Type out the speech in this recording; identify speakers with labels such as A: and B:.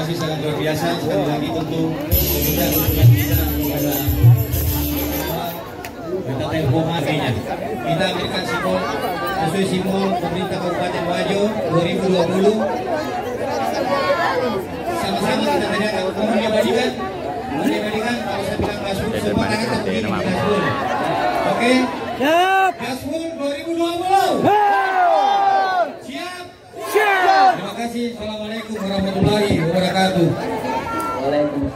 A: Sangat luar biasa. Sekali lagi tentu kita kepada Kota Telkom akhirnya kita berikan simbol sesuai simbol pemerintah Kabupaten Wajo 2020. Sama-sama kita tanyakan, mohon diabadikan kalau saya bilang Gasful semua tangan tertinggi Gasful. Oke? Siap. Gasful 2020. Siap. Terima kasih. Assalamualaikum warahmatullahi wabarakatuh.
B: Waalaikumsalam.